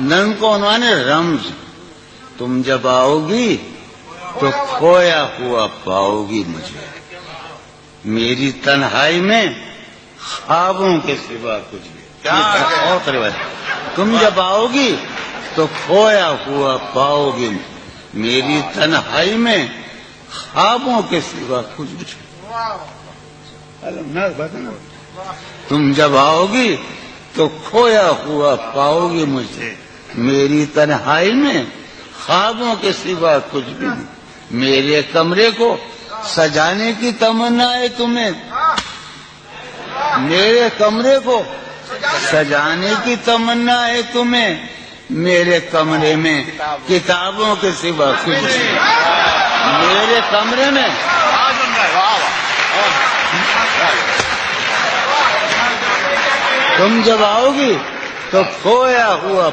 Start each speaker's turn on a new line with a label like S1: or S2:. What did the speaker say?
S1: نن کو عنوان ہے رمز. تم جب آؤ گی تو کھویا ہوا پاؤ گی مجھے میری تنہائی میں خوابوں کے سوا کچھ بھی. بہت روایت. تم جب آؤ گی تو کھویا ہوا پاؤ گی میری تنہائی میں خوابوں کے سوا کچھ بھی. تم جب آؤ گی تو کھویا ہوا پاؤ گی مجھے میری تنہائی میں خوابوں کے سوا کچھ بھی نہیں. میرے کمرے کو سجانے کی تمنا ہے تمہیں, میرے کمرے کو سجانے کی تمنا ہے تمہیں, میرے کمرے میں کتابوں کے سوا کچھ نہیں. میرے کمرے میں تم جب آؤ گی تو کھویا ہوا